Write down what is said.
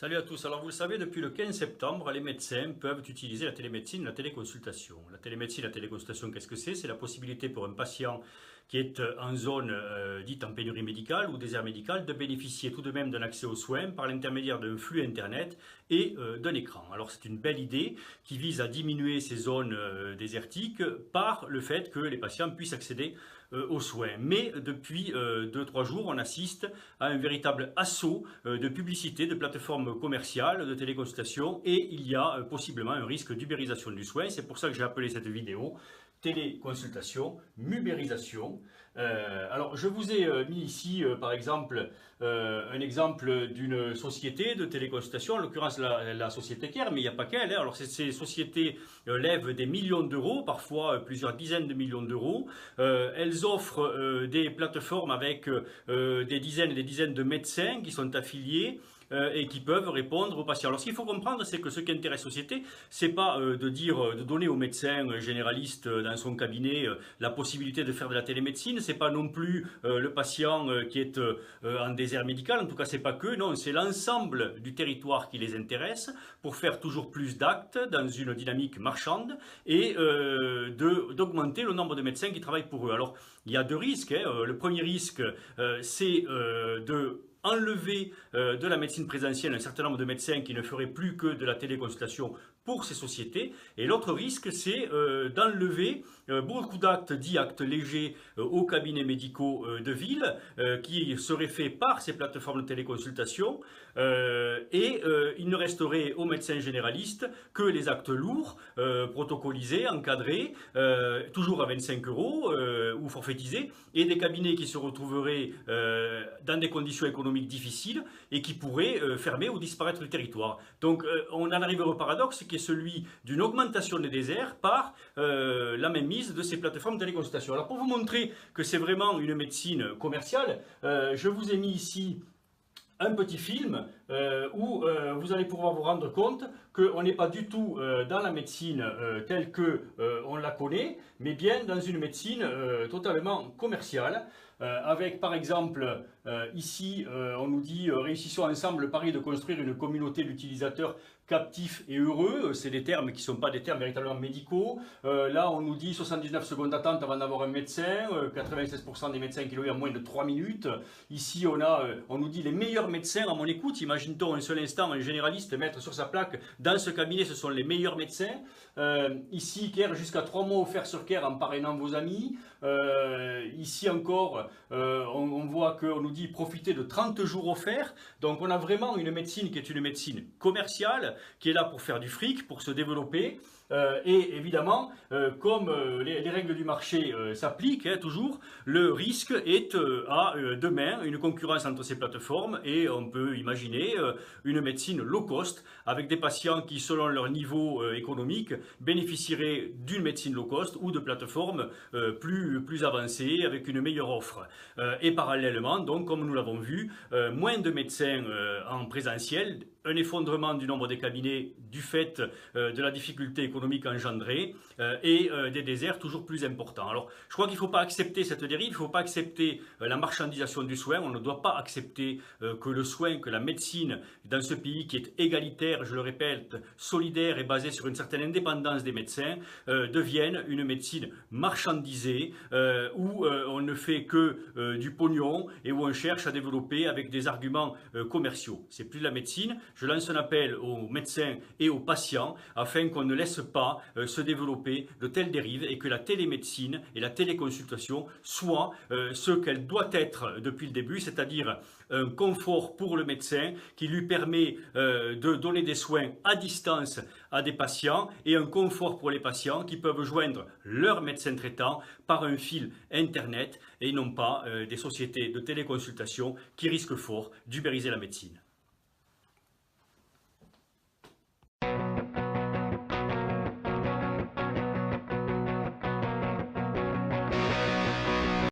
Salut à tous. Alors vous le savez, depuis le 15 septembre, les médecins peuvent utiliser la télémédecine, la téléconsultation. La télémédecine, la téléconsultation, qu'est-ce que c'est? C'est la possibilité pour un patient qui est en zone dite en pénurie médicale ou désert médical de bénéficier tout de même d'un accès aux soins par l'intermédiaire d'un flux internet et d'un écran. Alors c'est une belle idée qui vise à diminuer ces zones désertiques par le fait que les patients puissent accéder aux soins. Mais depuis 2-3 jours, on assiste à un véritable assaut de publicité, de plateformes commerciales, de téléconsultation, et il y a possiblement un risque d'ubérisation du soin. C'est pour ça que j'ai appelé cette vidéo téléconsultation, mubérisation. Alors je vous ai mis ici par exemple un exemple d'une société de téléconsultation, en l'occurrence la société Care, mais il n'y a pas qu'elle. Alors ces sociétés lèvent des millions d'euros, parfois plusieurs dizaines de millions d'euros. Elles offrent des plateformes avec des dizaines et des dizaines de médecins qui sont affiliés et qui peuvent répondre aux patients. Alors ce qu'il faut comprendre, c'est que ce qui intéresse la société, c'est pas de donner au médecin généraliste dans son cabinet la possibilité de faire de la télémédecine, c'est pas non plus le patient qui est en désert médical, en tout cas c'est pas que, non, c'est l'ensemble du territoire qui les intéresse pour faire toujours plus d'actes dans une dynamique marchande et d'augmenter le nombre de médecins qui travaillent pour eux. Alors il y a deux risques, hein. Le premier risque c'est de enlever de la médecine présentielle un certain nombre de médecins qui ne feraient plus que de la téléconsultation pour ces sociétés. Et l'autre risque, c'est d'enlever beaucoup d'actes, dits actes légers, aux cabinets médicaux de ville, qui seraient faits par ces plateformes de téléconsultation. Il ne resterait aux médecins généralistes que les actes lourds, protocolisés, encadrés, toujours à 25 € ou forfaitisés, et des cabinets qui se retrouveraient dans des conditions économiques difficiles et qui pourraient fermer ou disparaître du territoire. Donc on en arrive au paradoxe qui est celui d'une augmentation des déserts par la mainmise de ces plateformes de téléconsultation. Alors pour vous montrer que c'est vraiment une médecine commerciale, je vous ai mis ici un petit film où vous allez pouvoir vous rendre compte qu'on n'est pas du tout dans la médecine telle que on la connaît, mais bien dans une médecine totalement commerciale, avec par exemple ici on nous dit réussissons ensemble le pari de construire une communauté d'utilisateurs captifs et heureux. C'est des termes qui ne sont pas des termes véritablement médicaux. Là on nous dit 79 secondes d'attente avant d'avoir un médecin, 96% des médecins qui l'ont eu en moins de 3 minutes. Ici on nous dit les meilleurs médecins à mon écoute. Imagine-t-on un seul instant un généraliste mettre sur sa plaque dans ce cabinet ce sont les meilleurs médecins. Ici Care jusqu'à 3 mois offerts sur Care en parrainant vos amis. Ici encore on voit qu'on nous dit profiter de 30 jours offerts. Donc on a vraiment une médecine qui est une médecine commerciale qui est là pour faire du fric, pour se développer. Et évidemment, comme les règles du marché s'appliquent, hein, toujours, le risque est à demain une concurrence entre ces plateformes et on peut imaginer une médecine low cost avec des patients qui, selon leur niveau économique, bénéficieraient d'une médecine low cost ou de plateformes plus avancées avec une meilleure offre. Et parallèlement, donc, comme nous l'avons vu, moins de médecins en présentiel, un effondrement du nombre des cabinets du fait de la difficulté économique engendrée et des déserts toujours plus importants. Alors, je crois qu'il ne faut pas accepter cette dérive, il ne faut pas accepter la marchandisation du soin, on ne doit pas accepter que le soin, que la médecine dans ce pays qui est égalitaire, je le répète, solidaire et basé sur une certaine indépendance des médecins, devienne une médecine marchandisée où on ne fait que du pognon et où on cherche à développer avec des arguments commerciaux. C'est plus de la médecine. Je lance un appel aux médecins et aux patients afin qu'on ne laisse pas se développer de telles dérives et que la télémédecine et la téléconsultation soient ce qu'elle doit être depuis le début, c'est-à-dire un confort pour le médecin qui lui permet de donner des soins à distance à des patients et un confort pour les patients qui peuvent joindre leur médecin traitant par un fil internet et non pas des sociétés de téléconsultation qui risquent fort d'ubériser la médecine.